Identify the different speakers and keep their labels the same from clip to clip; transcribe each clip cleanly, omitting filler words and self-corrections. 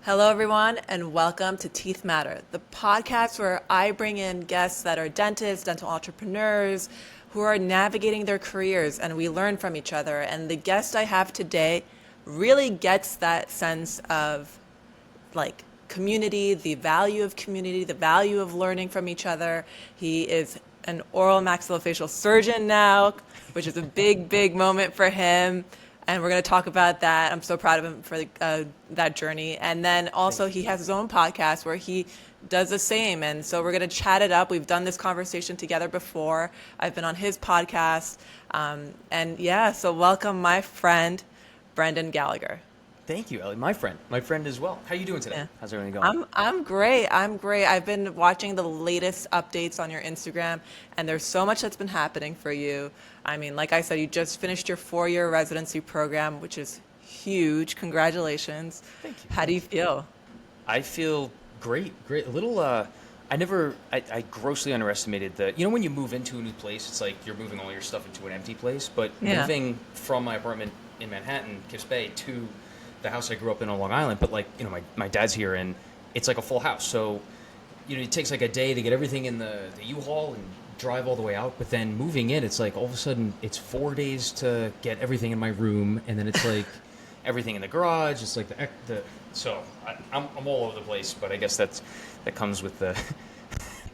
Speaker 1: Hello, everyone, and welcome to Teeth Matter, the podcast where I bring in guests that are dentists, dental entrepreneurs who are navigating their careers, and we learn from each other. And the guest I have today really gets that sense of like community, the value the value of learning from each other. He is an oral maxillofacial surgeon now, which is a big, big moment for him. And we're going to talk about that. I'm so proud of him for that journey. And then also he has his own podcast where he does the same. And so we're going to chat it up. We've done this conversation together before. I've been on his podcast. So welcome my friend, Brendan Gallagher.
Speaker 2: Thank you, Ellie. My friend as well. How are you doing today?
Speaker 1: Yeah.
Speaker 2: How's everything going?
Speaker 1: I'm great. I've been watching the latest updates on your Instagram, and there's so much that's been happening for you. I mean, like I said, you just finished your 4-year residency program, which is huge. Congratulations.
Speaker 2: Thank you.
Speaker 1: How do you feel?
Speaker 2: I feel great. A little, I grossly underestimated when you move into a new place, it's like you're moving all your stuff into an empty place. But moving from my apartment in Manhattan, Kips Bay, to the house I grew up in on Long Island, but my dad's here and it's like a full house. So, it takes like a day to get everything in the U-Haul and drive all the way out. But then moving in, it's like all of a sudden it's 4 days to get everything in my room. And then it's like everything in the garage. It's like so I'm all over the place, but I guess that comes with the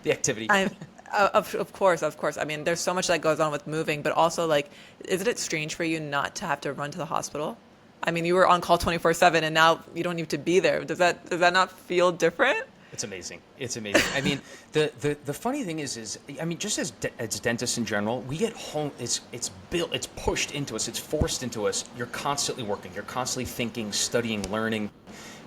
Speaker 2: activity.
Speaker 1: Of course. I mean, there's so much that goes on with moving, but also isn't it strange for you not to have to run to the hospital? I mean, you were on call 24/7, and now you don't need to be there. Does that not feel different?
Speaker 2: It's amazing. I mean, the funny thing is I mean, just as dentists in general, we get home. It's built. It's pushed into us. It's forced into us. You're constantly working. You're constantly thinking, studying, learning,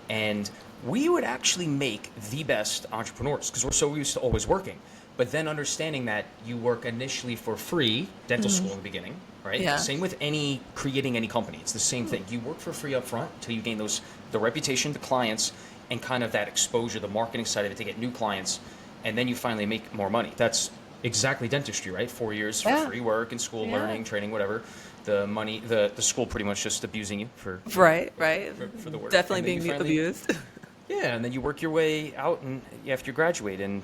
Speaker 2: and we would actually make the best entrepreneurs because we're so used to always working. But then understanding that you work initially for free, dental school in the beginning, right?
Speaker 1: Yeah.
Speaker 2: Same with creating any company. It's the same thing. You work for free up front until you gain the reputation, the clients, and kind of that exposure, the marketing side of it to get new clients, and then you finally make more money. That's exactly dentistry, right? 4 years for free work and school, learning, training, whatever. The money, the school pretty much just abusing you for
Speaker 1: right.
Speaker 2: For the work.
Speaker 1: Definitely being abused.
Speaker 2: Yeah, and then you work your way out and after you graduate and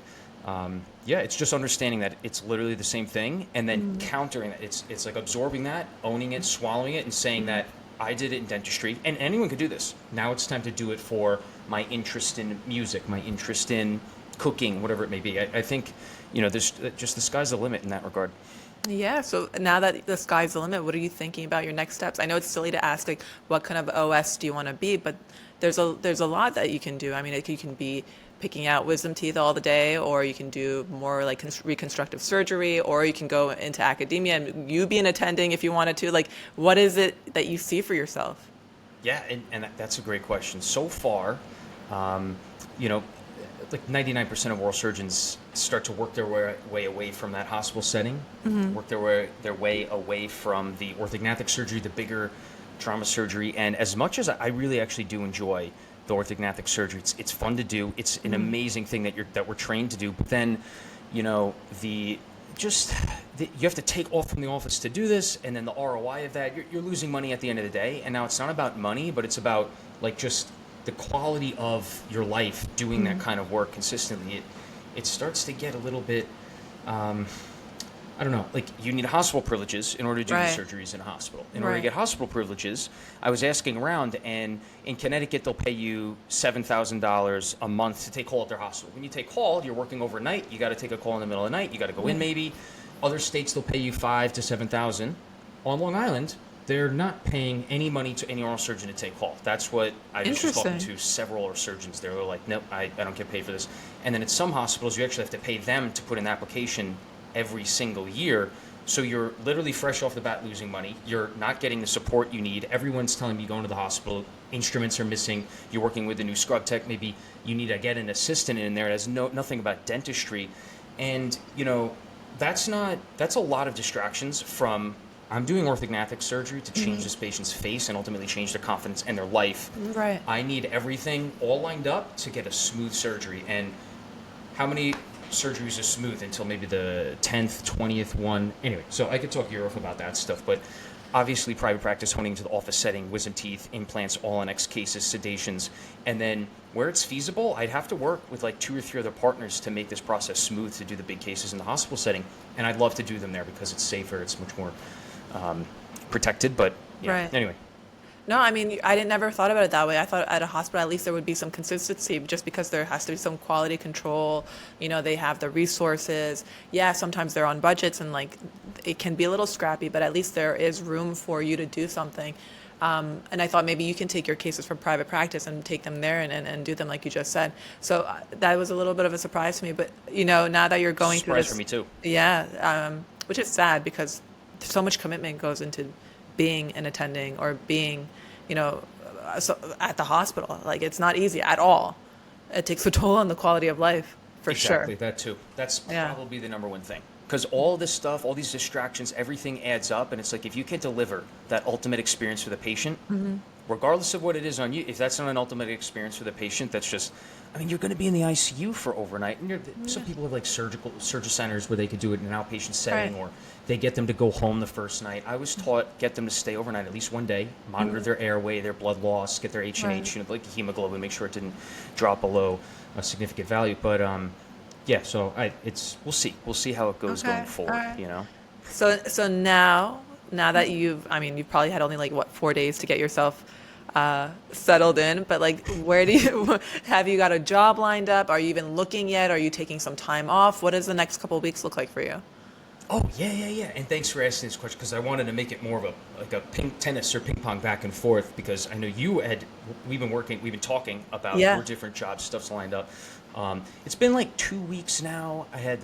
Speaker 2: it's just understanding that it's literally the same thing and then countering that. It's like absorbing that, owning it, swallowing it, and saying that I did it in dentistry, and anyone could do this. Now it's time to do it for my interest in music, my interest in cooking, whatever it may be. I think, there's just the sky's the limit in that regard.
Speaker 1: Yeah. So now that the sky's the limit, what are you thinking about your next steps? I know it's silly to ask what kind of OS do you want to be, but there's a lot that you can do. I mean, you can be picking out wisdom teeth all the day, or you can do more like reconstructive surgery, or you can go into academia and you be an attending if you wanted to. What is it that you see for yourself?
Speaker 2: Yeah, and that's a great question. So far, 99% of oral surgeons start to work their way away from that hospital setting, work their way away from the orthognathic surgery, the bigger trauma surgery. And as much as I really actually do enjoy the orthognathic surgery, it's fun to do. It's an amazing thing that we're trained to do. But then, you have to take off from the office to do this, and then the ROI of that, you're losing money at the end of the day. And now it's not about money, but it's about just the quality of your life doing that kind of work consistently. It starts to get a little bit, I don't know, you need hospital privileges in order to do the surgeries in a hospital. In order to get hospital privileges, I was asking around, and in Connecticut, they'll pay you $7,000 a month to take call at their hospital. When you take call, you're working overnight. You got to take a call in the middle of the night. You got to go in maybe. Other states, they'll pay you $5,000 to $7,000. On Long Island, they're not paying any money to any oral surgeon to take call. That's what I was just talking to several oral surgeons. They were like, nope, I don't get paid for this. And then at some hospitals, you actually have to pay them to put an application every single year. So you're literally fresh off the bat losing money. You're not getting the support you need. Everyone's telling you going to the hospital, instruments are missing. You're working with a new scrub tech. Maybe you need to get an assistant in there that has nothing about dentistry. And, that's a lot of distractions from I'm doing orthognathic surgery to change this patient's face and ultimately change their confidence and their life.
Speaker 1: Right.
Speaker 2: I need everything all lined up to get a smooth surgery. And how many surgeries are smooth until maybe the 10th, 20th one? Anyway, so I could talk to you about that stuff, but obviously private practice honing to the office setting, wisdom teeth, implants, all in X cases, sedations, and then where it's feasible, I'd have to work with like 2 or 3 other partners to make this process smooth to do the big cases in the hospital setting, and I'd love to do them there because it's safer, it's much more protected. But yeah,
Speaker 1: Right.
Speaker 2: anyway.
Speaker 1: No, I mean, I didn't never thought about it that way. I thought at a hospital, at least there would be some consistency just because there has to be some quality control. You know, they have the resources. Yeah, sometimes they're on budgets and like it can be a little scrappy, but at least there is room for you to do something. And I thought maybe you can take your cases from private practice and take them there and do them like you just said. So that was a little bit of a surprise to me. But, you know, now that you're going through
Speaker 2: Surprise
Speaker 1: this.
Speaker 2: for me too.
Speaker 1: Yeah, which is sad because so much commitment goes into being an attending or being, you know, at the hospital. Like, it's not easy at all. It takes a toll on the quality of life, for sure.
Speaker 2: Exactly, that too. That's
Speaker 1: Yeah.
Speaker 2: probably the number one thing. Because all this stuff, all these distractions, everything adds up. And it's like if you can deliver that ultimate experience for the patient, regardless of what it is on you, if that's not an ultimate experience for the patient, that's just, I mean, you're going to be in the ICU for overnight. And some people have like surgery centers where they could do it in an outpatient setting,
Speaker 1: Right.
Speaker 2: or they get them to go home the first night. I was taught, get them to stay overnight at least one day, monitor their airway, their blood loss, get their H&H,
Speaker 1: Right.
Speaker 2: you know, like the hemoglobin, make sure it didn't drop below a significant value. But yeah, so we'll see how it goes
Speaker 1: Okay,
Speaker 2: going forward,
Speaker 1: all right.
Speaker 2: you know.
Speaker 1: So now that you've probably had only like what 4 days to get yourself settled in, but like where do you have you got a job lined up? Are you even looking yet? Are you taking some time off? What does the next couple of weeks look like for you?
Speaker 2: Oh, yeah. And thanks for asking this question because I wanted to make it more of a tennis or ping pong back and forth because I know we've been talking about
Speaker 1: Yeah.
Speaker 2: your different job stuff's lined up. It's been like 2 weeks now. I had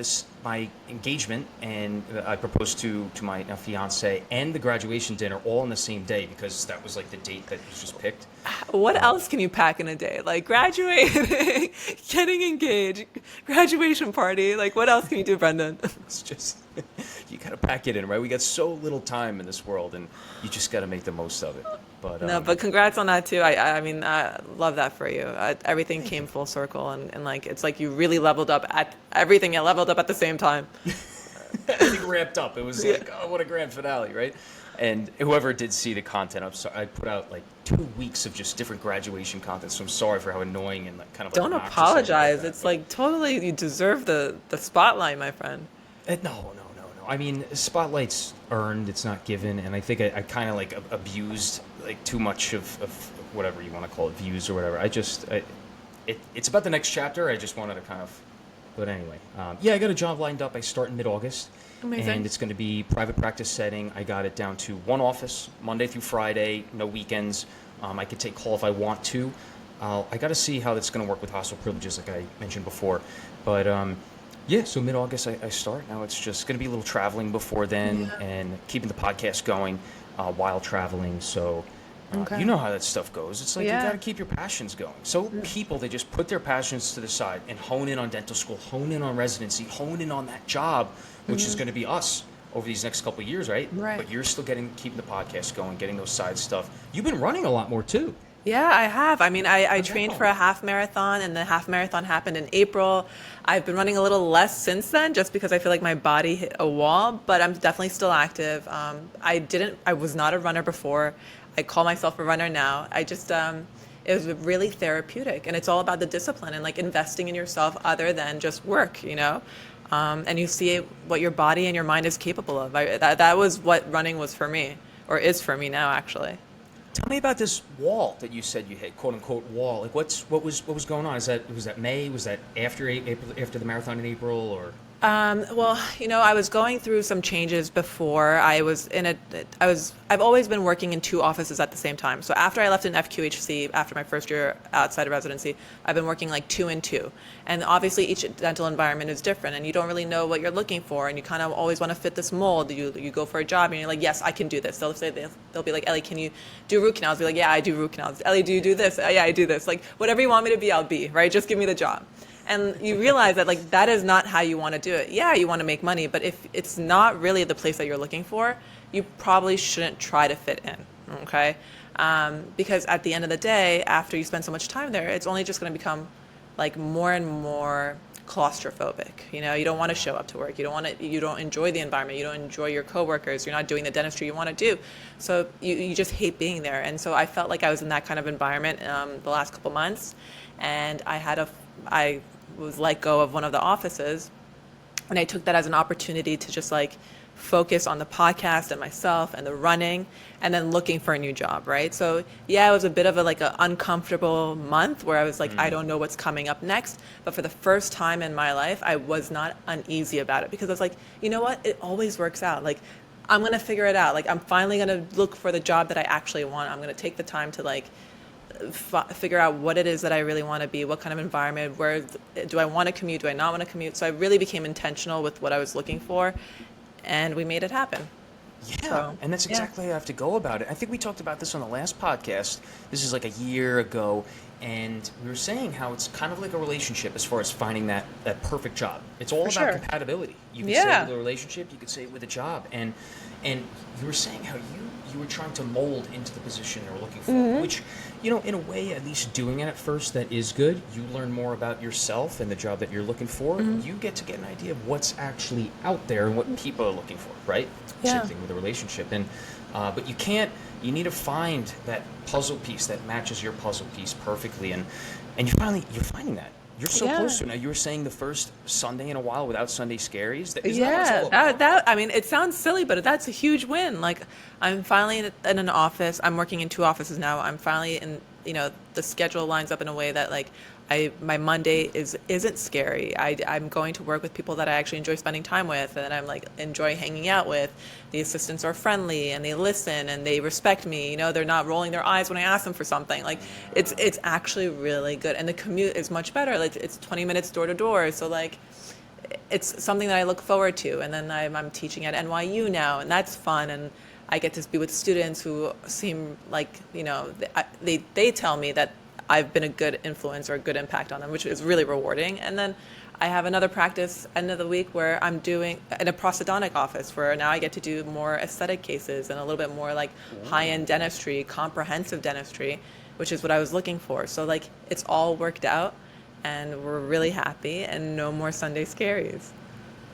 Speaker 2: my engagement and I proposed to my fiance and the graduation dinner all on the same day because that was like the date that was just picked.
Speaker 1: What else can you pack in a day? Like graduating, getting engaged, graduation party. Like what else can you do, Brendan?
Speaker 2: It's just, you got to pack it in, right? We got so little time in this world and you just got to make the most of it. But
Speaker 1: No, but congrats on that too. I mean, I love that for you. Everything came full circle, and like it's like you really leveled up at everything. You leveled up at the same time.
Speaker 2: everything ramped up. It was like, oh, what a grand finale, right? And whoever did see the content, I'm sorry, I put out like 2 weeks of just different graduation content. So I'm sorry for how annoying and like kind of like
Speaker 1: Don't
Speaker 2: obnoxious
Speaker 1: apologize.
Speaker 2: that,
Speaker 1: It's
Speaker 2: but-
Speaker 1: like totally you deserve the spotlight, my friend.
Speaker 2: No. I mean, spotlight's earned. It's not given. And I think I kind of like abused like too much of whatever you want to call it, views or whatever. It's about the next chapter. I just wanted to kind of. But anyway, yeah, I got a job lined up. I start in mid-August.
Speaker 1: Amazing.
Speaker 2: And it's going to be private practice setting. I got it down to one office, Monday through Friday, no weekends. I could take call if I want to. I got to see how that's going to work with hospital privileges, like I mentioned before. But yeah, so mid-August I start. Now it's just going to be a little traveling before then and keeping the podcast going while traveling. So
Speaker 1: Okay.
Speaker 2: you know how that stuff goes. It's like
Speaker 1: Yeah.
Speaker 2: you got to keep your passions going. So people, they just put their passions to the side and hone in on dental school, hone in on residency, hone in on that job, which is going to be us over these next couple of years, right?
Speaker 1: Right.
Speaker 2: But you're still keeping the podcast going, getting those side stuff. You've been running a lot more too.
Speaker 1: Yeah, I have. I mean, I trained for a half marathon, and the half marathon happened in April. I've been running a little less since then, just because I feel like my body hit a wall. But I'm definitely still active. I was not a runner before. I call myself a runner now. It was really therapeutic, and it's all about the discipline and like investing in yourself, other than just work, you know. And you see what your body and your mind is capable of. That was what running was for me, or is for me now, actually.
Speaker 2: Tell me about this wall that you said you hit, quote unquote wall. Like what was going on? Was that May? Was that after April, after the marathon in April, or?
Speaker 1: Well, you know, I was going through some changes before. I've always been working in 2 offices at the same time. So after I left in FQHC, after my first year outside of residency, I've been working like 2 and 2. And obviously each dental environment is different, and you don't really know what you're looking for, and you kind of always want to fit this mold. You go for a job and you're like, yes, I can do this. They'll be like, Ellie, can you do root canals? Be like, yeah, I do root canals. Ellie, do you do this? Yeah, I do this. Like whatever you want me to be, I'll be, right? Just give me the job. And you realize that like that is not how you want to do it. Yeah, you want to make money, but if it's not really the place that you're looking for, you probably shouldn't try to fit in, okay? Because at the end of the day, after you spend so much time there, it's only just going to become like more and more claustrophobic. You know, you don't want to show up to work. You don't enjoy the environment. You don't enjoy your coworkers. You're not doing the dentistry you want to do. So you just hate being there. And so I felt like I was in that kind of environment the last couple months. And I was let go of one of the offices, and I took that as an opportunity to just like focus on the podcast and myself and the running, and then looking for a new job, right? So yeah, it was a bit of an uncomfortable month where I was like, I don't know what's coming up next. But for the first time in my life, I was not uneasy about it, because I was like, you know what? It always works out. Like, I'm going to figure it out. Like, I'm finally going to look for the job that I actually want. I'm going to take the time to like figure out what it is that I really want to be, what kind of environment, where do I want to commute, do I not want to commute? So I really became intentional with what I was looking for, and we made it happen.
Speaker 2: Yeah,
Speaker 1: So,
Speaker 2: and that's exactly how I have to go about it. I think we talked about this on the last podcast. This is like a year ago, and we were saying how it's kind of like a relationship as far as finding that perfect job. It's all
Speaker 1: For
Speaker 2: about
Speaker 1: sure.
Speaker 2: compatibility. You could say it with a relationship, you could say it with a job. And you were saying how you were trying to mold into the position they were looking for, which, you know, in a way, at least doing it at first, that is good. You learn more about yourself and the job that you're looking for. You get to get an idea of what's actually out there and what people are looking for, right?
Speaker 1: Yeah.
Speaker 2: Same thing with a relationship. And but you need to find that puzzle piece that matches your puzzle piece perfectly, and you're finding that. You're so close to it now. You were saying the first Sunday in a while without Sunday scaries. Is that what it's all about?
Speaker 1: That I mean, it sounds silly, but that's a huge win. Like, I'm finally in an office. I'm working in 2 offices now. I'm finally in, you know, the schedule lines up in a way that like my Monday isn't scary. I'm going to work with people that I actually enjoy spending time with, and I'm like enjoy hanging out with. The assistants are friendly, and they listen, and they respect me. You know, they're not rolling their eyes when I ask them for something. Like, it's actually really good, and the commute is much better. Like, it's 20 minutes door to door, so like it's something that I look forward to. And then I'm teaching at NYU now, and that's fun, and I get to be with students who seem like, you know, they tell me that I've been a good influence or a good impact on them, which is really rewarding. And then I have another practice end of the week where I'm doing in a prosthodontic office, where now I get to do more aesthetic cases and a little bit more like high-end dentistry, comprehensive dentistry, which is what I was looking for. So like, it's all worked out, and we're really happy, and no more Sunday scaries.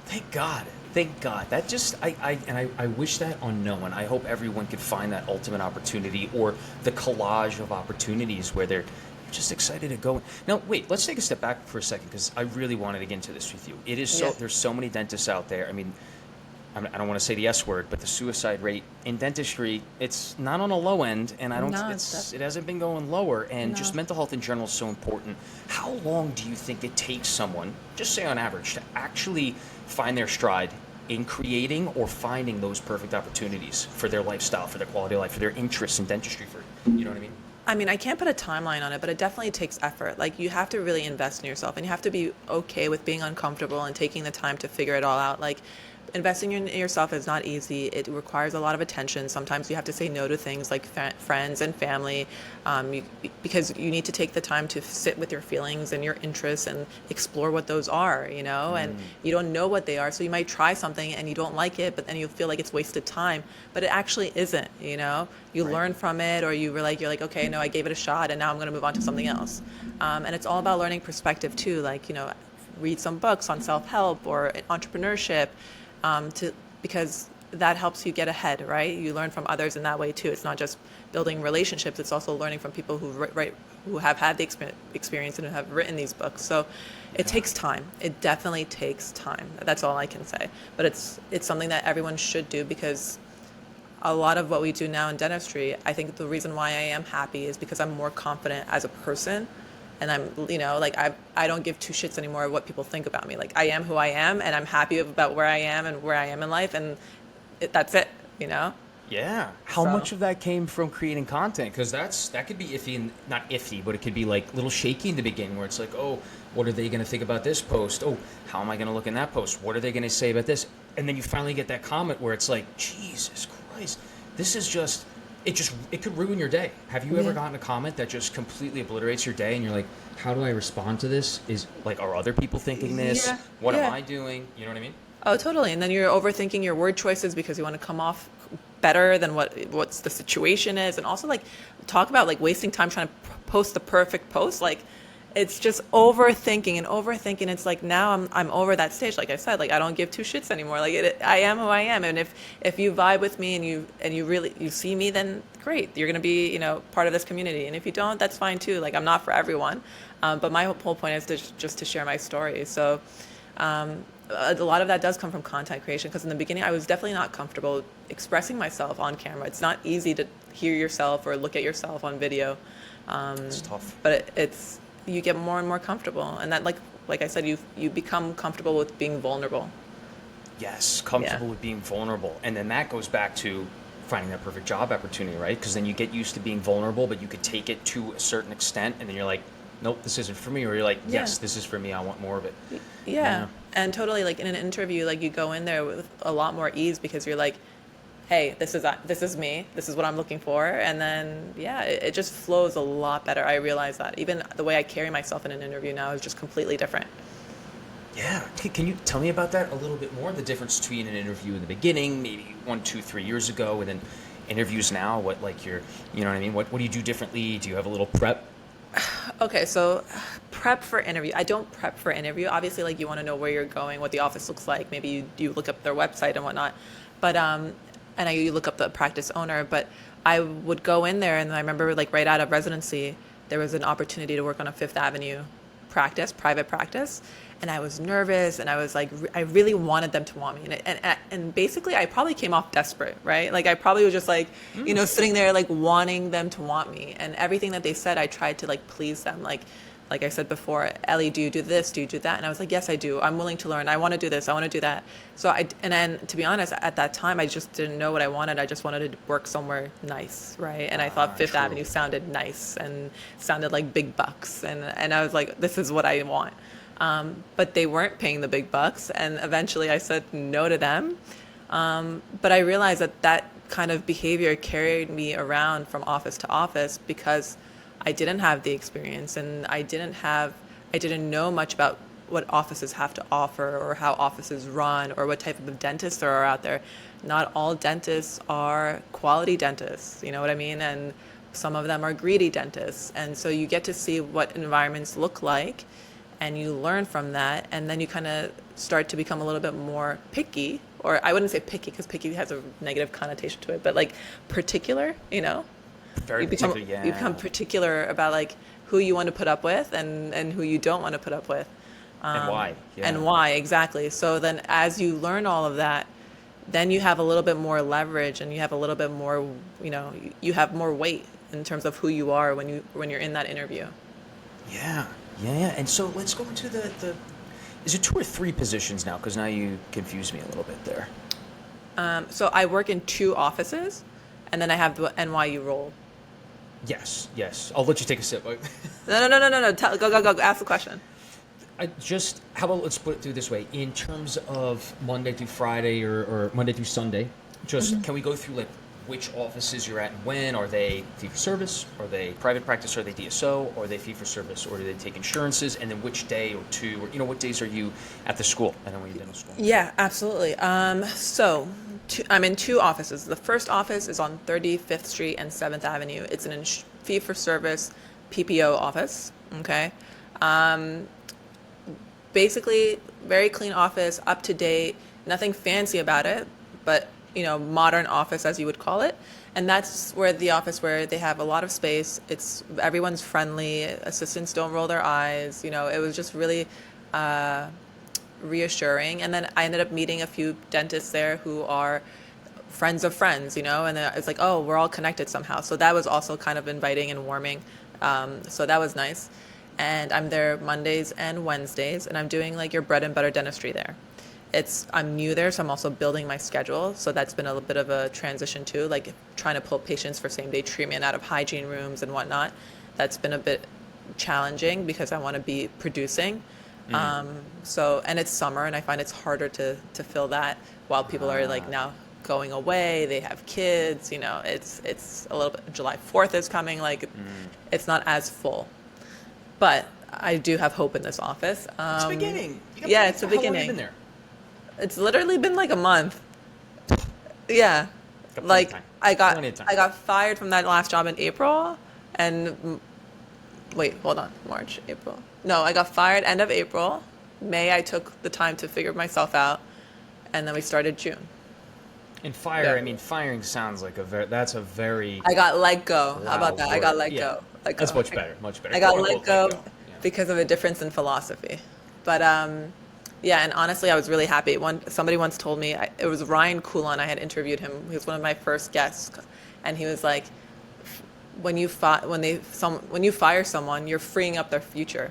Speaker 2: Thank God. Thank God. That just, I wish that on no one. I hope everyone could find that ultimate opportunity, or the collage of opportunities where they're just excited to go. Now, wait, let's take a step back for a second, because I really wanted to get into this with you. It is so, there's so many dentists out there. I mean, I don't want to say the S word, but the suicide rate in dentistry, it's not on a low end, and it hasn't been going lower, and just mental health in general is so important. How long do you think it takes someone, just say on average, to actually find their stride in creating or finding those perfect opportunities for their lifestyle, for their quality of life, for their interests in dentistry, you know what I mean?
Speaker 1: I mean, I can't put a timeline on it, but it definitely takes effort. Like, you have to really invest in yourself, and you have to be okay with being uncomfortable and taking the time to figure it all out. Like, investing in yourself is not easy. It requires a lot of attention. Sometimes you have to say no to things like friends and family, because you need to take the time to sit with your feelings and your interests and explore what those are, you know, and you don't know what they are. So you might try something and you don't like it, but then you feel like it's wasted time, but it actually isn't, you know. You learn from it, or you're like, okay, no, I gave it a shot, and now I'm going to move on to something else. And it's all about learning perspective too. Like, you know, read some books on self-help or entrepreneurship, because that helps you get ahead, right? You learn from others in that way too. It's not just building relationships; it's also learning from people who have had the experience and who have written these books. So it takes time. It definitely takes time. That's all I can say. But it's something that everyone should do, because a lot of what we do now in dentistry, I think the reason why I am happy is because I'm more confident as a person. And I'm, you know, like, I don't give 2 shits anymore of what people think about me. Like, I am who I am, and I'm happy about where I am and where I am in life, and that's it, you know?
Speaker 2: Yeah. How much of that came from creating content? Because that could be iffy, and not iffy, but it could be like a little shaky in the beginning, where it's like, oh, what are they going to think about this post? Oh, how am I going to look in that post? What are they going to say about this? And then you finally get that comment where it's like, Jesus Christ, this is just... It could ruin your day. Have you ever gotten a comment that just completely obliterates your day, and you're like, how do I respond to this? Are other people thinking this?
Speaker 1: Yeah.
Speaker 2: What am I doing? You know what I mean?
Speaker 1: Oh, totally. And then you're overthinking your word choices because you want to come off better than what's the situation is. And also, like, talk about like wasting time trying to post the perfect post. Like, it's just overthinking and overthinking. It's like now I'm over that stage. Like I said, like I don't give two shits anymore. Like I am who I am, and if you vibe with me and you really you see me, then great. You're gonna be part of this community. And if you don't, that's fine too. Like I'm not for everyone, but my whole point is just to share my story. So. A lot of that does come from content creation because in the beginning I was definitely not comfortable expressing myself on camera. It's not easy to hear yourself or look at yourself on video.
Speaker 2: It's tough.
Speaker 1: But it's you get more and more comfortable, and that like I said, you become comfortable with being vulnerable.
Speaker 2: Yes, comfortable
Speaker 1: Yeah.
Speaker 2: with being vulnerable. And then that goes back to finding that perfect job opportunity, right? Because then you get used to being vulnerable, but you could take it to a certain extent, and then you're like, nope, this isn't for me. Or you're like, yes,
Speaker 1: Yeah.
Speaker 2: this is for me. I want more of it.
Speaker 1: Yeah. And totally, like in an interview, like you go in there with a lot more ease because you're like, hey, this is me. This is what I'm looking for. And then, yeah, it just flows a lot better. I realize that. Even the way I carry myself in an interview now is just completely different.
Speaker 2: Yeah. Can you tell me about that a little bit more? The difference between an interview in the beginning, maybe 1, 2, 3 years ago, and then interviews now. What like you know what I mean? What do you do differently? Do you have a little prep?
Speaker 1: Okay, so prep for interview. I don't prep for interview. Obviously, like you want to know where you're going, what the office looks like. Maybe you look up their website and whatnot. But you look up the practice owner. But I would go in there, and I remember like right out of residency, there was an opportunity to work on a Fifth Avenue private practice, and I was nervous, and I was like, I really wanted them to want me, and basically, I probably came off desperate, right? Like I probably was just like, sitting there like wanting them to want me, and everything that they said, I tried to like please them, like I said before, Ellie, do you do this? Do you do that? And I was like, yes, I do. I'm willing to learn. I want to do this. I want to do that. And then to be honest, at that time, I just didn't know what I wanted. I just wanted to work somewhere nice, right? And I thought Fifth
Speaker 2: True.
Speaker 1: Avenue sounded nice and sounded like big bucks. And I was like, this is what I want. But they weren't paying the big bucks. And eventually I said no to them. But I realized that kind of behavior carried me around from office to office because I didn't have the experience, and I didn't know much about what offices have to offer or how offices run or what type of dentists there are out there. Not all dentists are quality dentists, you know what I mean? And some of them are greedy dentists. And so you get to see what environments look like, and you learn from that, and then you kind of start to become a little bit more picky, or I wouldn't say picky because picky has a negative connotation to it, but like particular,
Speaker 2: Very particular, yeah.
Speaker 1: You become particular about like who you want to put up with and who you don't want to put up with.
Speaker 2: And why. Yeah.
Speaker 1: And why, exactly. So then as you learn all of that, then you have a little bit more leverage, and you have a little bit more, you have more weight in terms of who you are when you're in that interview.
Speaker 2: Yeah. And so let's go into the is it 2 or 3 positions now? Because now you confuse me a little bit there.
Speaker 1: So I work in 2 offices, and then I have the NYU role.
Speaker 2: Yes. I'll let you take a sip.
Speaker 1: No. Go. Ask the question.
Speaker 2: How about let's put it through this way. In terms of Monday through Friday or Monday through Sunday, can we go through like which offices you're at and when? Are they fee-for-service? Are they private practice? Are they DSO? Are they fee-for-service? Or do they take insurances? And then which day or 2, or what days are you at the school? I know when you're dental school.
Speaker 1: Yeah, absolutely. I'm in 2 offices. The first office is on 35th Street and 7th Avenue. It's an fee-for-service PPO office, okay? Basically, very clean office, up to date, nothing fancy about it, but, modern office, as you would call it. And that's where the office where they have a lot of space. Everyone's friendly. Assistants don't roll their eyes. It was just really reassuring. And then I ended up meeting a few dentists there who are friends of friends, and it's like, oh, we're all connected somehow. So that was also kind of inviting and warming. So that was nice. And I'm there Mondays and Wednesdays, and I'm doing like your bread and butter dentistry there. I'm new there, so I'm also building my schedule. So that's been a little bit of a transition too, like trying to pull patients for same day treatment out of hygiene rooms and whatnot. That's been a bit challenging because I want to be producing. And it's summer, and I find it's harder to fill that while people are like now going away. They have kids, it's a little bit, July 4th is coming, like it's not as full. But I do have hope in this office.
Speaker 2: It's beginning.
Speaker 1: It's the beginning.
Speaker 2: How long have you been there?
Speaker 1: It's literally been like a month. Yeah. Like I got fired from that last job in April, and wait, hold on. March, April. No, I got fired end of April. May, I took the time to figure myself out. And then we started June.
Speaker 2: And fire,
Speaker 1: Yeah.
Speaker 2: I mean, firing sounds like that's a very
Speaker 1: I got let go. How about
Speaker 2: loud
Speaker 1: that? I got
Speaker 2: word.
Speaker 1: let
Speaker 2: Yeah,
Speaker 1: go. Let
Speaker 2: that's
Speaker 1: go.
Speaker 2: much better, much better.
Speaker 1: I got
Speaker 2: Quote
Speaker 1: let
Speaker 2: unquote let
Speaker 1: go
Speaker 2: go. Yeah.
Speaker 1: because of a difference in philosophy. But yeah, and honestly, I was really happy. Somebody once told me, it was Ryan Coulon. I had interviewed him. He was one of my first guests, and he was like, when you fire someone, you're freeing up their future.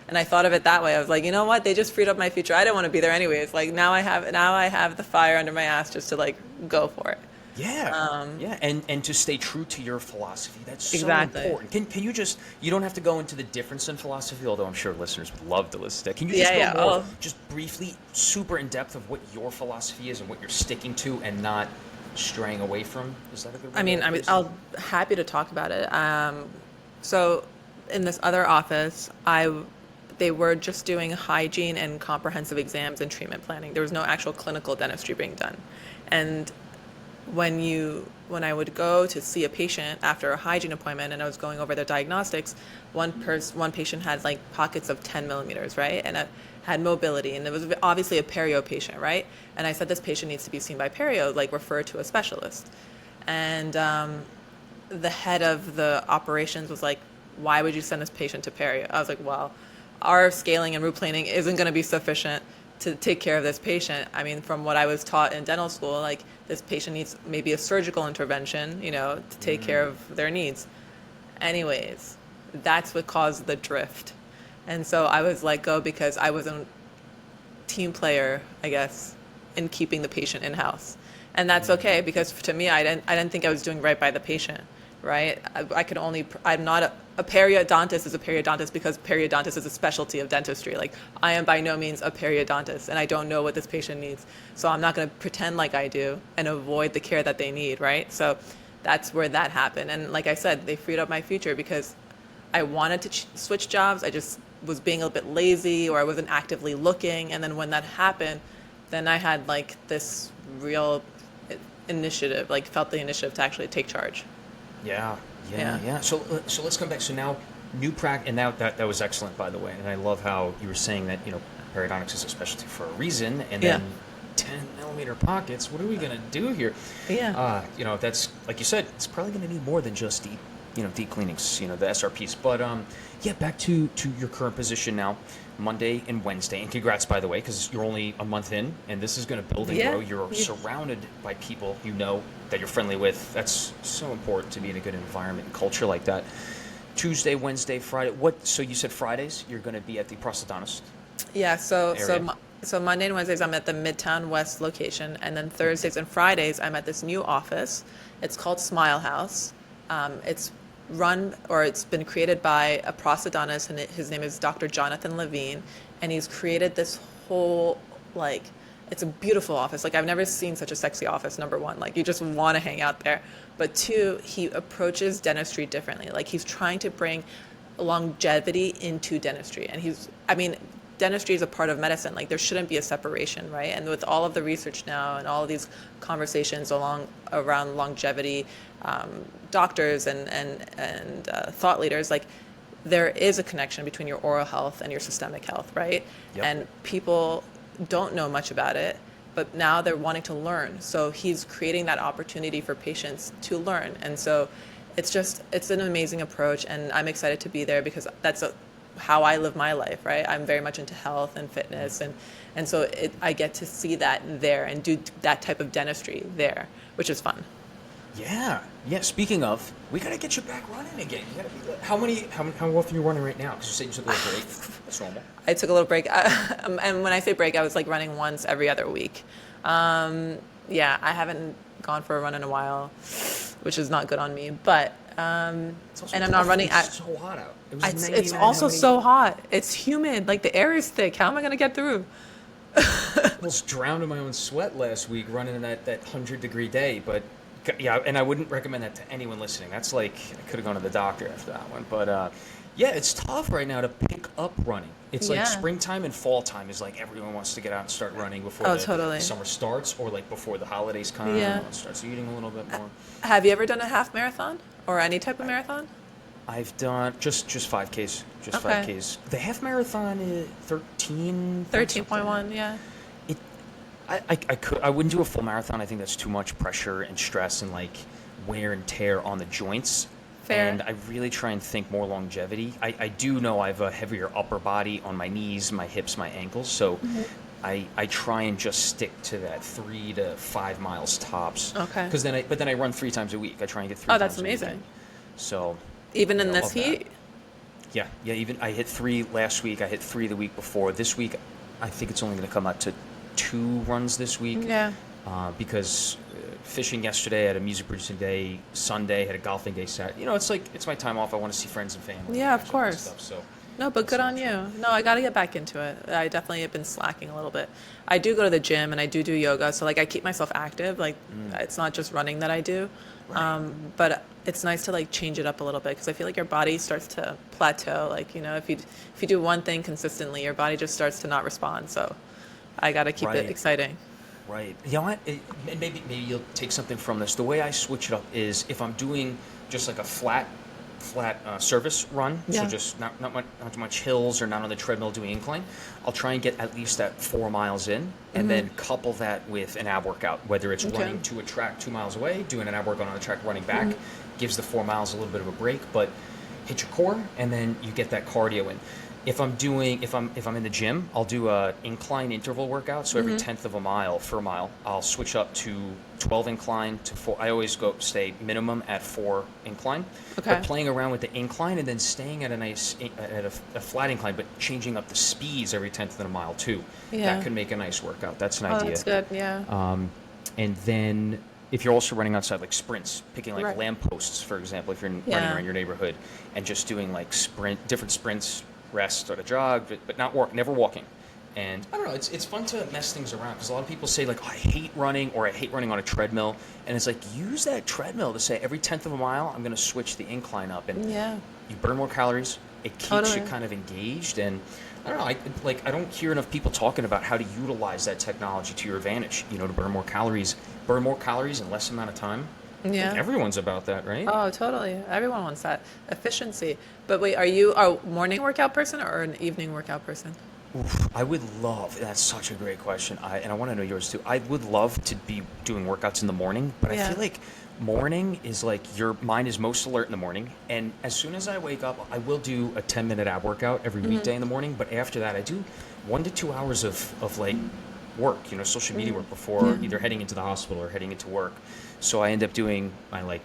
Speaker 1: And I thought of it that way. I was like, you know what? They just freed up my future. I didn't want to be there anyways. Like now I have the fire under my ass just to like go for it.
Speaker 2: Yeah, yeah, and to stay true to your philosophy. That's so
Speaker 1: Exactly.
Speaker 2: important. Can you just, you don't have to go into the difference in philosophy, although I'm sure listeners would love to listen to that. Can you just
Speaker 1: Yeah,
Speaker 2: go
Speaker 1: yeah.
Speaker 2: more,
Speaker 1: Oh,
Speaker 2: just briefly, super in depth of what your philosophy is and what you're sticking to and not straying away from? Is that a good way
Speaker 1: I mean,
Speaker 2: to
Speaker 1: I'll happy to talk about it. So in this other office, they were just doing hygiene and comprehensive exams and treatment planning. There was no actual clinical dentistry being done. And when I would go to see a patient after a hygiene appointment and I was going over their diagnostics, one patient had like pockets of 10 millimeters, right? And it had mobility, and it was obviously a perio patient, right? And I said, this patient needs to be seen by perio, like refer to a specialist. And the head of the operations was like, why would you send this patient to perio? I was like, well, our scaling and root planing isn't going to be sufficient to take care of this patient. I mean, from what I was taught in dental school, like this patient needs maybe a surgical intervention, to take care of their needs. Anyways, that's what caused the drift. And so I was let go because I was a team player, I guess, in keeping the patient in-house. And that's okay, because to me, I didn't think I was doing right by the patient, right? I'm not a periodontist is a periodontist because periodontist is a specialty of dentistry. Like, I am by no means a periodontist, and I don't know what this patient needs. So I'm not going to pretend like I do and avoid the care that they need, right? So that's where that happened. And like I said, they freed up my future because I wanted to switch jobs. I just was being a bit lazy, or I wasn't actively looking. And then when that happened, then I had like this real initiative, like felt the initiative to actually take charge.
Speaker 2: Yeah. So let's come back. So now, new practice, and that was excellent, by the way. And I love how you were saying that periodontics is a specialty for a reason, and then 10-millimeter pockets. What are we gonna do here?
Speaker 1: Yeah.
Speaker 2: That's like you said. It's probably gonna need more than just deep cleanings. The SRPs. But back to your current position now. Monday and Wednesday, and congrats, by the way, because you're only a month in, and this is going to build and grow. You're surrounded by people that you're friendly with. That's so important to be in a good environment and culture like that. Tuesday, Wednesday, Friday. So you said Fridays you're going to be at the prosthodontist?
Speaker 1: Yeah. So
Speaker 2: area?
Speaker 1: so Monday and Wednesdays I'm at the Midtown West location, and then Thursdays and Fridays I'm at this new office. It's called Smile House. It's been created by a prosthodontist, and his name is Dr. Jonathan Levine, and he's created this whole, like, it's a beautiful office. Like, I've never seen such a sexy office, number one. Like, you just want to hang out there. But two, he approaches dentistry differently. Like, he's trying to bring longevity into dentistry. And dentistry is a part of medicine. Like, there shouldn't be a separation, right? And with all of the research now and all of these conversations around longevity, doctors and thought leaders, like, there is a connection between your oral health and your systemic health, right?
Speaker 2: Yep.
Speaker 1: And people don't know much about it, but now they're wanting to learn. So he's creating that opportunity for patients to learn. And so it's an amazing approach, and I'm excited to be there because that's how I live my life, right? I'm very much into health and fitness, and so I get to see that there and do that type of dentistry there, which is fun.
Speaker 2: Yeah. Speaking of, we gotta get you back running again. You gotta be. How often are you running right now? Because you said you took a little break. That's normal.
Speaker 1: I took a little break, and when I say break, I was like running once every other week. I haven't gone for a run in a while, which is not good on me. But and I'm not running.
Speaker 2: It's so hot out.
Speaker 1: It's also so hot. It's humid. Like, the air is thick. How am I gonna get through?
Speaker 2: Almost drowned in my own sweat last week running in that 100-degree day, but. Yeah, and I wouldn't recommend that to anyone listening. That's like, I could have gone to the doctor after that one. But it's tough right now to pick up running. It's like springtime and fall time is like everyone wants to get out and start running before the summer starts, or like before the holidays come. Everyone starts eating a little bit more.
Speaker 1: Have you ever done a half marathon or any type of marathon?
Speaker 2: I've done just 5Ks, just
Speaker 1: Okay.
Speaker 2: 5Ks. The half marathon is 13.
Speaker 1: 13.1, yeah.
Speaker 2: It, I wouldn't do a full marathon. I think that's too much pressure and stress and like wear and tear on the joints.
Speaker 1: Fair.
Speaker 2: And I really try and think more longevity. I do know I have a heavier upper body on my knees, my hips, my ankles. So I try and just stick to that 3 to 5 miles tops.
Speaker 1: Okay.
Speaker 2: Because then I run 3 times a week. I try and get 3
Speaker 1: Oh,
Speaker 2: times
Speaker 1: that's
Speaker 2: a week.
Speaker 1: amazing.
Speaker 2: So
Speaker 1: Even in
Speaker 2: I
Speaker 1: this
Speaker 2: love that.
Speaker 1: heat?
Speaker 2: Yeah. Even I hit 3 last week. I hit 3 the week before. This week, I think it's only going to come out to 2 runs this week.
Speaker 1: Yeah.
Speaker 2: Because fishing yesterday, I had a music producing day. Sunday, had a golfing day. Saturday. It's like it's my time off. I want to see friends and family.
Speaker 1: Yeah,
Speaker 2: and
Speaker 1: of
Speaker 2: that sort
Speaker 1: course.
Speaker 2: Stuff, so.
Speaker 1: No, but good on you. No, I got to get back into it. I definitely have been slacking a little bit. I do go to the gym and I do yoga, so like I keep myself active. Like it's not just running that I do, but it's nice to like change it up a little bit because I feel like your body starts to plateau. Like if you do one thing consistently, your body just starts to not respond. So I got to keep it exciting.
Speaker 2: Right. You know what? Maybe you'll take something from this. The way I switch it up is if I'm doing just like a flat surface run,
Speaker 1: Yeah.
Speaker 2: so just not much hills or not on the treadmill doing incline, I'll try and get at least that 4 miles in, and then couple that with an ab workout, whether it's running to a track 2 miles away, doing an ab workout on the track, running back, gives the 4 miles a little bit of a break, but hit your core, and then you get that cardio in. If I'm in the gym, I'll do a incline interval workout. So every tenth of a mile for a mile, I'll switch up to 12 incline to 4. I always stay minimum at 4 incline.
Speaker 1: Okay.
Speaker 2: But playing around with the incline and then staying at a flat incline, but changing up the speeds every tenth of a mile too.
Speaker 1: Yeah.
Speaker 2: That could make a nice workout. That's an
Speaker 1: Oh,
Speaker 2: idea.
Speaker 1: that's good. Yeah.
Speaker 2: And then if you're also running outside, like sprints, picking like
Speaker 1: Right.
Speaker 2: lampposts, for example, if you're running
Speaker 1: Yeah.
Speaker 2: around your neighborhood, and just doing like different sprints, rest or a jog, but never walking. And I don't know, it's fun to mess things around because a lot of people say like, oh, I hate running or I hate running on a treadmill, and it's like use that treadmill to say every tenth of a mile I'm going to switch the incline up, and you burn more calories. It keeps you kind of engaged, and I don't know. I don't hear enough people talking about how to utilize that technology to your advantage. To burn more calories in less amount of time.
Speaker 1: Yeah.
Speaker 2: Like everyone's about that, right?
Speaker 1: Oh, totally. Everyone wants that efficiency. But wait, are you a morning workout person or an evening workout person?
Speaker 2: Oof, I would love. That's such a great question. I want to know yours too. I would love to be doing workouts in the morning, but I feel like morning is like your mind is most alert in the morning, and as soon as I wake up, I will do a 10-minute ab workout every weekday in the morning. But after that, I do 1 to 2 hours of like work, social media work before either heading into the hospital or heading into work. So I end up doing my like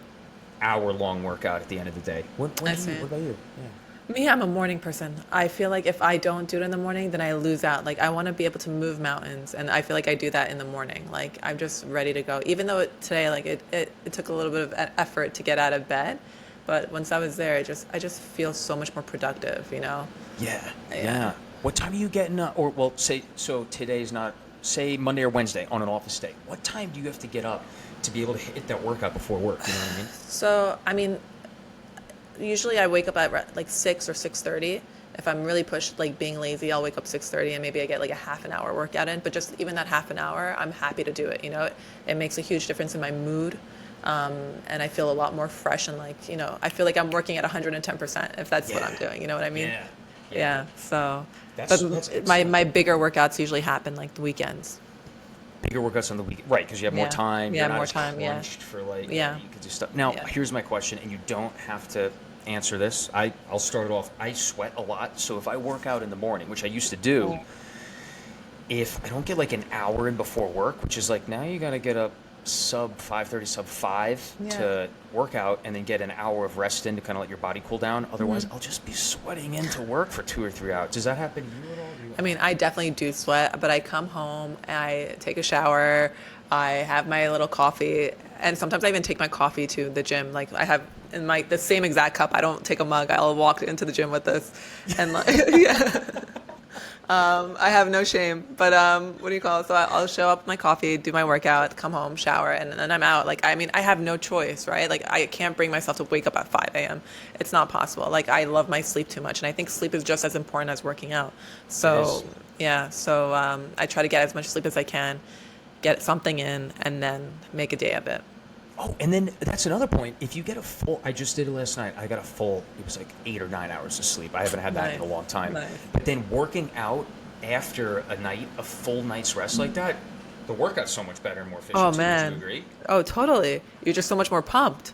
Speaker 2: hour-long workout at the end of the day. What about you? Yeah.
Speaker 1: Me, I'm a morning person. I feel like if I don't do it in the morning, then I lose out. Like I want to be able to move mountains, and I feel like I do that in the morning. Like I'm just ready to go. Even though today, like it took a little bit of effort to get out of bed, but once I was there, I just feel so much more productive.
Speaker 2: Yeah. What time are you getting up? Or well, say so today's not. Say Monday or Wednesday on an office day. What time do you have to get up to be able to hit that workout before work? You know what I mean?
Speaker 1: So I mean, usually I wake up at like 6 or 6:30. If I'm really pushed, like being lazy, I'll wake up 6:30 and maybe I get like a half an hour workout in. But just even that half an hour, I'm happy to do it. It makes a huge difference in my mood, and I feel a lot more fresh and like I feel like I'm working at 110% if that's what I'm doing. You know what I mean? Yeah. So,
Speaker 2: That's
Speaker 1: my bigger workouts usually happen like the weekends.
Speaker 2: Bigger workouts on the weekend, right? Because you have more time.
Speaker 1: Yeah,
Speaker 2: you're not
Speaker 1: more
Speaker 2: as
Speaker 1: time.
Speaker 2: crunched for like.
Speaker 1: Yeah.
Speaker 2: You could do stuff. Now, here's my question, and you don't have to answer this. I'll start it off. I sweat a lot, so if I work out in the morning, which I used to do, if I don't get like an hour in before work, which is like now you got to get up sub 5:30, sub 5 to work out, and then get an hour of rest in to kind of let your body cool down. Otherwise, I'll just be sweating into work for 2 or 3 hours. Does that happen to you at all?
Speaker 1: I mean, I definitely do sweat, but I come home, I take a shower, I have my little coffee, and sometimes I even take my coffee to the gym. Like I have in the same exact cup. I don't take a mug. I'll walk into the gym with this, and like I have no shame. But what do you call it? So I'll show up with my coffee, do my workout, come home, shower, and then I'm out. Like I mean, I have no choice, right? Like I can't bring myself to wake up at 5 a.m. It's not possible. Like I love my sleep too much, and I think sleep is just as important as working out. So I try to get as much sleep as I can, get something in, and then make a day of it.
Speaker 2: Oh, and then that's another point. If you get a full, I just did it last night. I got a full, it was like 8 or 9 hours of sleep. I haven't had that in a
Speaker 1: Nice.
Speaker 2: long time.
Speaker 1: Nice.
Speaker 2: But then working out after a full night's rest like that, the workout's so much better and more
Speaker 1: Oh
Speaker 2: efficient too. Would you
Speaker 1: man.
Speaker 2: agree?
Speaker 1: Oh, totally. You're just so much more pumped.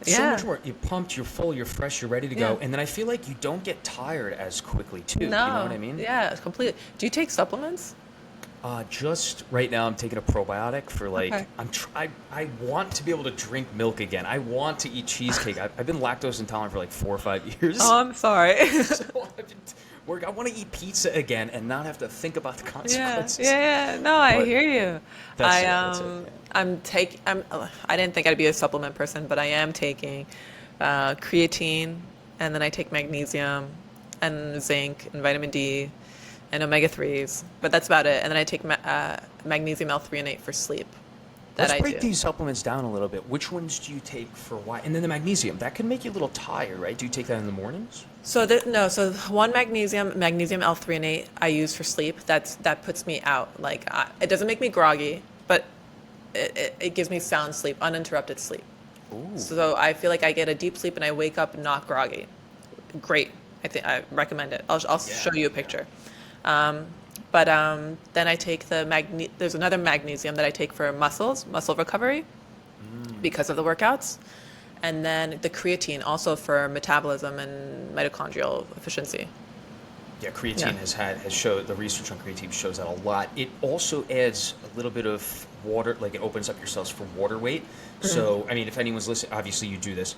Speaker 2: So
Speaker 1: Yeah.
Speaker 2: much more. You're pumped, you're full, you're fresh, you're ready to
Speaker 1: Yeah.
Speaker 2: go. And then I feel like you don't get tired as quickly too. You know what
Speaker 1: No.
Speaker 2: I mean?
Speaker 1: Yeah, completely. Do you take supplements?
Speaker 2: Just right now, I'm taking a probiotic for like
Speaker 1: Okay.
Speaker 2: I want to be able to drink milk again. I want to eat cheesecake. I've been lactose intolerant for like 4 or 5 years.
Speaker 1: Oh, I'm sorry.
Speaker 2: So I want to eat pizza again and not have to think about the
Speaker 1: Yeah,
Speaker 2: consequences.
Speaker 1: yeah. No, I
Speaker 2: But
Speaker 1: hear you.
Speaker 2: that's it.
Speaker 1: I didn't think I'd be a supplement person, but I am taking creatine, and then I take magnesium and zinc and vitamin D and omega-3s, but that's about it. And then I take magnesium L-threonate for sleep.
Speaker 2: Let's
Speaker 1: I
Speaker 2: break
Speaker 1: do.
Speaker 2: these supplements down a little bit. Which ones do you take for why? And then the magnesium, that can make you a little tired, right? Do you take that in the mornings?
Speaker 1: So so one magnesium L-threonate I use for sleep. That puts me out. Like it doesn't make me groggy, but it gives me sound sleep, uninterrupted sleep.
Speaker 2: Ooh.
Speaker 1: So I feel like I get a deep sleep and I wake up not groggy. Great. I recommend it. I'll show you a picture. Then I take there's another magnesium that I take for muscle recovery because of the workouts. And then the creatine also for metabolism and mitochondrial efficiency.
Speaker 2: Yeah, creatine has showed, the research on creatine shows that a lot. It also adds a little bit of water, like it opens up your cells for water weight. So, I mean, if anyone's listening, obviously you do this,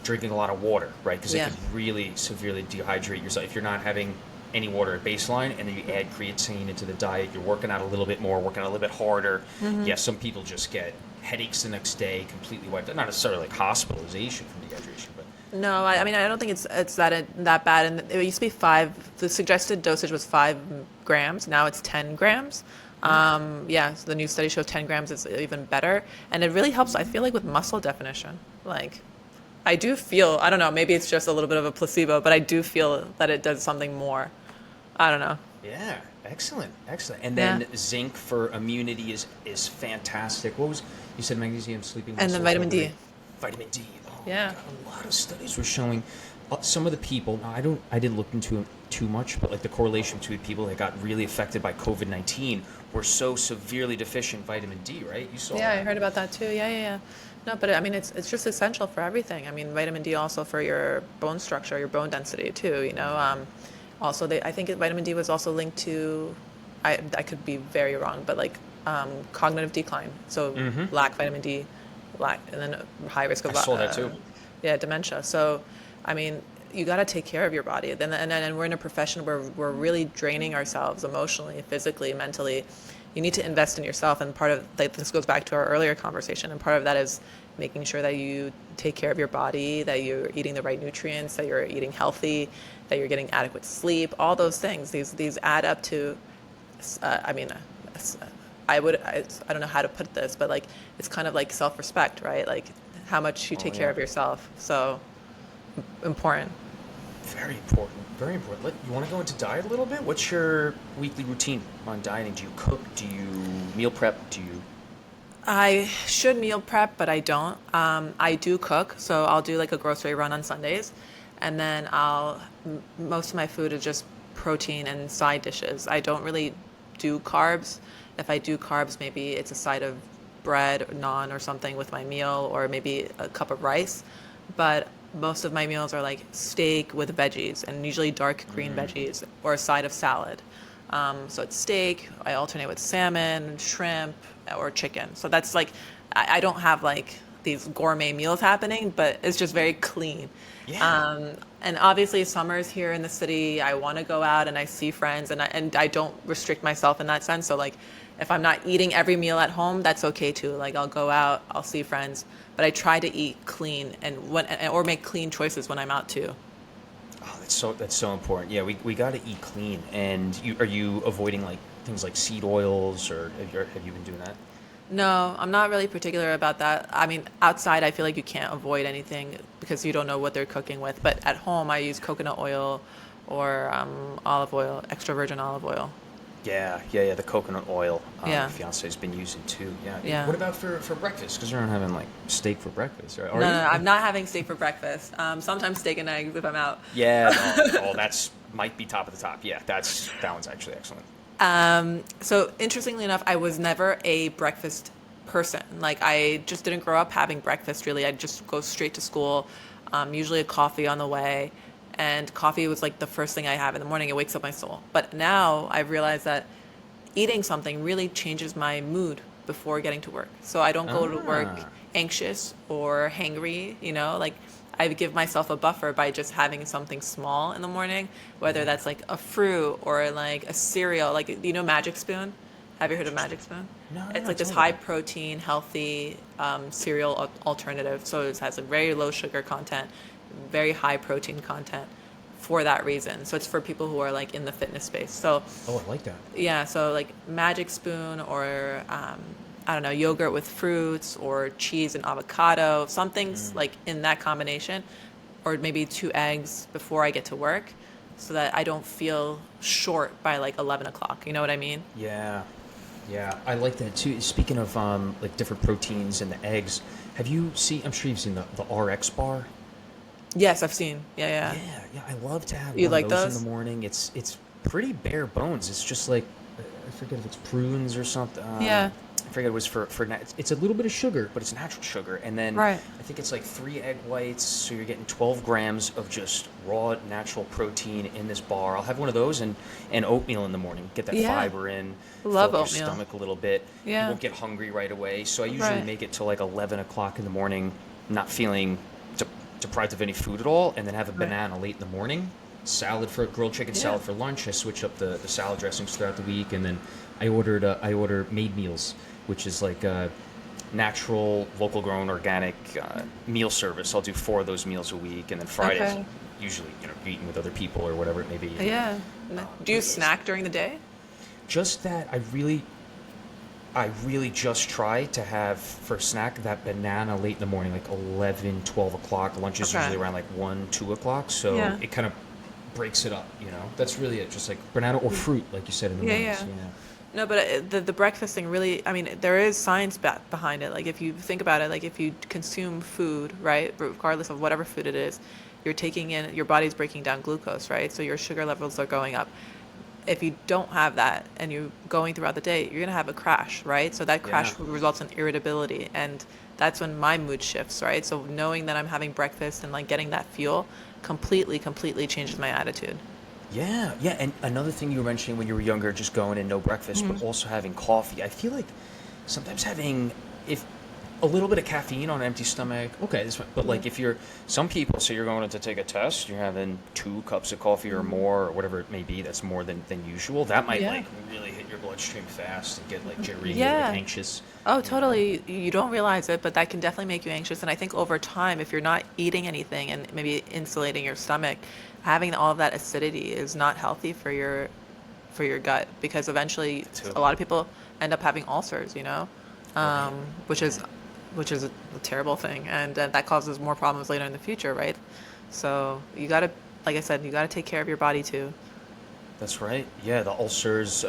Speaker 2: drinking a lot of water, right? Because it can really severely dehydrate yourself. If you're not having any water at baseline and then you add creatine into the diet, you're working out a little bit more, working out a little bit harder. Yeah, some people just get headaches the next day, completely wiped out. Not necessarily like hospitalization from dehydration, but
Speaker 1: No, I mean I don't think it's that bad. And it used to be 5. The suggested dosage was 5 grams. Now it's 10 grams. So the new study shows 10 grams is even better, and it really helps. I feel like with muscle definition, like I do feel. I don't know. Maybe it's just a little bit of a placebo, but I do feel that it does something more. I don't know.
Speaker 2: yeah, excellent. And then zinc for immunity is fantastic. What was you said? Magnesium, sleeping,
Speaker 1: And then
Speaker 2: muscle
Speaker 1: vitamin D.
Speaker 2: recovery. Vitamin D. Oh,
Speaker 1: Yeah.
Speaker 2: God, a lot of studies were showing some of the people. I didn't look into it too much, but like the correlation between people that got really affected by COVID-19 were so severely deficient vitamin D. Right? You saw.
Speaker 1: Yeah, I
Speaker 2: that.
Speaker 1: heard about that too. Yeah. No, but I mean, it's just essential for everything. I mean, vitamin D also for your bone structure, your bone density too. Also, I think vitamin D was also linked to, I could be very wrong, but like cognitive decline. So lack vitamin D, and then high risk of
Speaker 2: I saw that too.
Speaker 1: dementia. So, I mean, you got to take care of your body. And we're in a profession where we're really draining ourselves emotionally, physically, mentally. You need to invest in yourself, and part of this goes back to our earlier conversation, and part of that is making sure that you take care of your body, that you're eating the right nutrients, that you're eating healthy, that you're getting adequate sleep. All those things, these add up to. I mean, I don't know how to put this, but like it's kind of like self-respect, right? Like how much you take care of yourself. So important.
Speaker 2: Very important. Very important. You want to go into diet a little bit? What's your weekly routine on dieting? Do you cook? Do you meal prep?
Speaker 1: I should meal prep, but I don't. I do cook, so I'll do like a grocery run on Sundays, and then most of my food is just protein and side dishes. I don't really do carbs. If I do carbs, maybe it's a side of bread or naan or something with my meal, or maybe a cup of rice. But most of my meals are like steak with veggies, and usually dark green veggies, or a side of salad. So it's steak. I alternate with salmon, shrimp, or chicken. So that's like, I don't have like these gourmet meals happening, but it's just very clean.
Speaker 2: Yeah.
Speaker 1: And obviously summers here in the city, I want to go out and I see friends, and I don't restrict myself in that sense. So like, if I'm not eating every meal at home, that's okay too. Like I'll go out, I'll see friends, but I try to eat clean or make clean choices when I'm out too.
Speaker 2: Oh, that's so important. Yeah, we got to eat clean. And are you avoiding like things like seed oils, or have you been doing that?
Speaker 1: No, I'm not really particular about that. I mean, outside, I feel like you can't avoid anything because you don't know what they're cooking with. But at home, I use coconut oil or olive oil, extra virgin olive oil.
Speaker 2: Yeah. The coconut oil.
Speaker 1: Yeah.
Speaker 2: My fiance's been using too. Yeah.
Speaker 1: Yeah.
Speaker 2: What about for breakfast? Because you're not having like steak for breakfast, right? Are
Speaker 1: No,
Speaker 2: you?
Speaker 1: no, no, I'm not having steak for breakfast. Sometimes steak and eggs if I'm out.
Speaker 2: Yeah. Oh, that's might be top of the top. Yeah. That one's actually excellent.
Speaker 1: So interestingly enough, I was never a breakfast person. Like I just didn't grow up having breakfast really. I'd just go straight to school, usually a coffee on the way. And coffee was like the first thing I have in the morning. It wakes up my soul. But now I've realized that eating something really changes my mood before getting to work. So I don't go to work
Speaker 2: Ah.
Speaker 1: anxious or hangry, like I give myself a buffer by just having something small in the morning, whether that's like a fruit or like a cereal, like Magic Spoon. Have you heard of Magic Spoon?
Speaker 2: No,
Speaker 1: It's
Speaker 2: no,
Speaker 1: like this
Speaker 2: tell me
Speaker 1: high
Speaker 2: about
Speaker 1: protein, healthy cereal alternative. So it has a very low sugar content, very high protein content for that reason. So it's for people who are like in the fitness space. So
Speaker 2: Oh, I like that.
Speaker 1: yeah, so like Magic Spoon or I don't know, yogurt with fruits or cheese and avocado, something's like in that combination, or maybe 2 eggs before I get to work, so that I don't feel short by like 11 o'clock. You know what I mean?
Speaker 2: Yeah. Yeah, I like that too. Speaking of like different proteins and the eggs, have you seen? I'm sure you've seen the RX bar.
Speaker 1: Yes, I've seen. Yeah, yeah.
Speaker 2: Yeah. I love to have
Speaker 1: You
Speaker 2: one
Speaker 1: like
Speaker 2: of those in
Speaker 1: those?
Speaker 2: the morning. It's pretty bare bones. It's just like I forget if it's prunes or something.
Speaker 1: Yeah.
Speaker 2: I forget it was it's a little bit of sugar, but it's natural sugar. And then
Speaker 1: Right.
Speaker 2: I think it's like 3 egg whites, so you're getting 12 grams of just raw natural protein in this bar. I'll have one of those and oatmeal in the morning. Get that
Speaker 1: Yeah.
Speaker 2: fiber in.
Speaker 1: Love
Speaker 2: fill up
Speaker 1: oatmeal.
Speaker 2: your stomach a little bit.
Speaker 1: Yeah.
Speaker 2: You won't get hungry right away. So I usually
Speaker 1: Right.
Speaker 2: make it to like 11 o'clock in the morning, not feeling deprived of any food at all, and then have a
Speaker 1: Right.
Speaker 2: banana late in the morning. Salad for grilled chicken
Speaker 1: Yeah.
Speaker 2: salad for lunch. I switch up the salad dressings throughout the week, and then I order made meals, which is like a natural, local grown, organic meal service. I'll do 4 of those meals a week, and then Fridays
Speaker 1: Okay.
Speaker 2: usually eating with other people or whatever it may be.
Speaker 1: Yeah. Do you snack during the day?
Speaker 2: Just that I really just try to have for a snack that banana late in the morning, like 11, 12 o'clock. Lunch is
Speaker 1: Okay.
Speaker 2: usually around like 1, 2 o'clock. So
Speaker 1: Yeah.
Speaker 2: it kind of breaks it up, That's really it. Just like banana or fruit, like you said in the
Speaker 1: Yeah,
Speaker 2: mornings.
Speaker 1: yeah. No, but the breakfast thing really, I mean, there is science behind it. Like if you think about it, like if you consume food, right, regardless of whatever food it is, you're taking in, your body's breaking down glucose, right? So your sugar levels are going up. If you don't have that and you're going throughout the day, you're going to have a crash, right? So that crash
Speaker 2: Yeah.
Speaker 1: results in irritability. And that's when my mood shifts, right? So knowing that I'm having breakfast and like getting that fuel completely changes my attitude.
Speaker 2: Yeah, yeah. And another thing you were mentioning when you were younger, just going and no breakfast, but also having coffee. I feel like sometimes having if a little bit of caffeine on an empty stomach, okay, this one. But like if you're some people, so you're going to take a test, you're having 2 cups of coffee or more, or whatever it may be. That's more than usual. That might
Speaker 1: Yeah.
Speaker 2: like really hit your bloodstream fast and get like jittery,
Speaker 1: Yeah.
Speaker 2: like anxious.
Speaker 1: Oh, totally. You don't realize it, but that can definitely make you anxious. And I think over time, if you're not eating anything and maybe insulating your stomach, having all of that acidity is not healthy for your gut, because eventually
Speaker 2: Too.
Speaker 1: a lot of people end up having ulcers,
Speaker 2: Right.
Speaker 1: which is a terrible thing, and that causes more problems later in the future, right? So you gotta, like I said, you gotta take care of your body too.
Speaker 2: That's right. Yeah, the ulcers,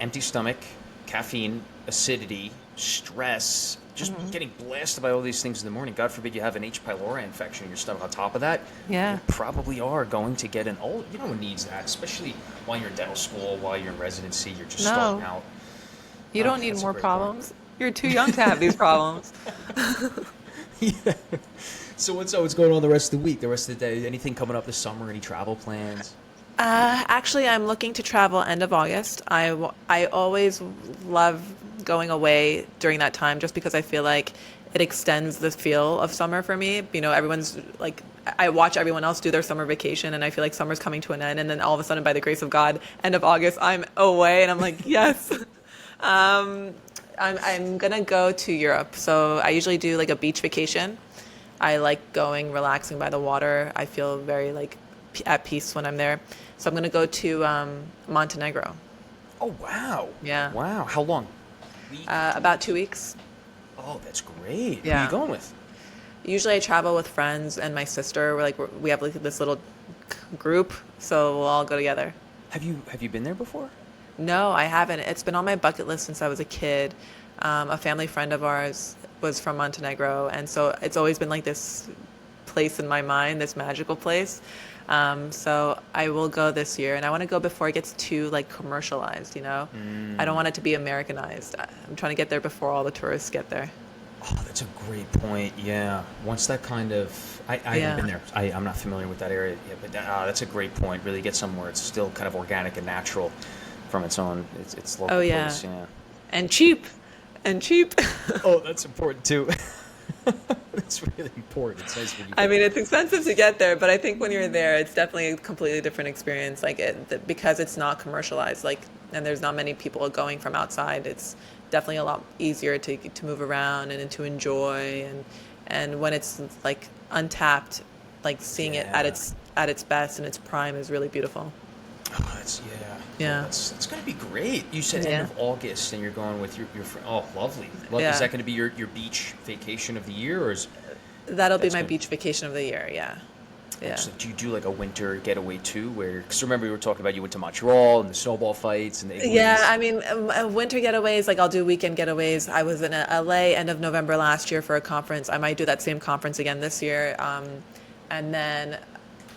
Speaker 2: empty stomach, caffeine, acidity, stress, just getting blasted by all these things in the morning. God forbid you have an H. pylori infection in your stomach. On top of that,
Speaker 1: Yeah.
Speaker 2: you probably are going to get no one needs that, especially while you're in dental school, while you're in residency, you're just
Speaker 1: No.
Speaker 2: starting out.
Speaker 1: You
Speaker 2: Oh,
Speaker 1: don't need
Speaker 2: that's a
Speaker 1: more
Speaker 2: great point.
Speaker 1: problems. You're too young to have these problems.
Speaker 2: Yeah. So what's going on the rest of the week, the rest of the day? Anything coming up this summer? Any travel plans?
Speaker 1: Actually, I'm looking to travel end of August. I always love going away during that time just because I feel like it extends the feel of summer for me. Everyone's like, I watch everyone else do their summer vacation and I feel like summer's coming to an end. And then all of a sudden, by the grace of God, end of August, I'm away and I'm like, yes. I'm going to go to Europe. So I usually do like a beach vacation. I like going, relaxing by the water. I feel very like at peace when I'm there. So I'm going to go to Montenegro.
Speaker 2: Oh wow.
Speaker 1: Yeah.
Speaker 2: Wow. How long? Week?
Speaker 1: About 2 weeks.
Speaker 2: Oh, that's great.
Speaker 1: Yeah.
Speaker 2: Who are you going with?
Speaker 1: Usually I travel with friends and my sister. We have like this little group, so we'll all go together.
Speaker 2: Have you been there before?
Speaker 1: No, I haven't. It's been on my bucket list since I was a kid. A family friend of ours was from Montenegro, and so it's always been like this place in my mind, this magical place. So I will go this year, and I want to go before it gets too like commercialized, you know? I don't want it to be Americanized. I'm trying to get there before all the tourists get there.
Speaker 2: Oh, that's a great point. Yeah. Once that kind of, I haven't been there. I'm not familiar with that area yet, but that's a great point. Really get somewhere it's still kind of organic and natural from its own, its local
Speaker 1: Oh yeah.
Speaker 2: place. Yeah.
Speaker 1: And cheap. And cheap.
Speaker 2: Oh, that's important too. That's really important. It's nice when you
Speaker 1: I
Speaker 2: get
Speaker 1: mean, it's expensive to get there, but I think when you're there, it's definitely a completely different experience. Like because it's not commercialized, like, and there's not many people going from outside. It's definitely a lot easier to move around and to enjoy, and when it's like untapped, like seeing it
Speaker 2: Yeah.
Speaker 1: at its best and its prime is really beautiful.
Speaker 2: Oh, that's yeah.
Speaker 1: Yeah.
Speaker 2: That's gonna be great. You said
Speaker 1: Yeah.
Speaker 2: end of August, and you're going with your friend. Oh, lovely.
Speaker 1: Yeah.
Speaker 2: Is that going to be your beach vacation of the year, or is
Speaker 1: That'll be
Speaker 2: That's
Speaker 1: my
Speaker 2: good.
Speaker 1: beach vacation of the year. Yeah. Yeah.
Speaker 2: so do you do like a winter getaway too? Where because remember we were talking about you went to Montreal and the snowball fights and the igloos.
Speaker 1: Yeah, I mean, winter getaways, like I'll do weekend getaways. I was in LA end of November last year for a conference. I might do that same conference again this year. And then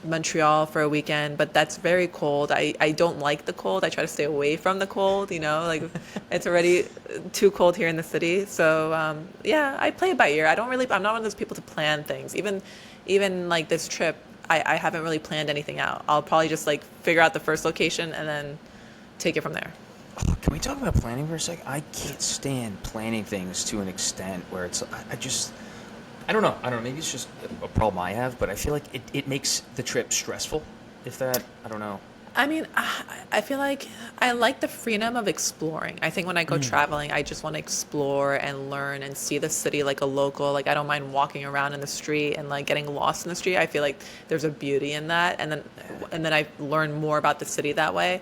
Speaker 1: Montreal for a weekend, but that's very cold. I don't like the cold. I try to stay away from the cold, you know, like it's already too cold here in the city. So, yeah, I play it by ear. I'm not one of those people to plan things. Even like this trip, I haven't really planned anything out. I'll probably just like figure out the first location and then take it from there.
Speaker 2: Oh, can we talk about planning for a sec? I can't stand planning things to an extent where it's I don't know. Maybe it's just a problem I have, but I feel like it makes the trip stressful. If that, I don't know.
Speaker 1: I mean, I feel like I like the freedom of exploring. I think when I go traveling, I just want to explore and learn and see the city like a local. Like I don't mind walking around in the street and like getting lost in the street. I feel like there's a beauty in that, and then I learn more about the city that way,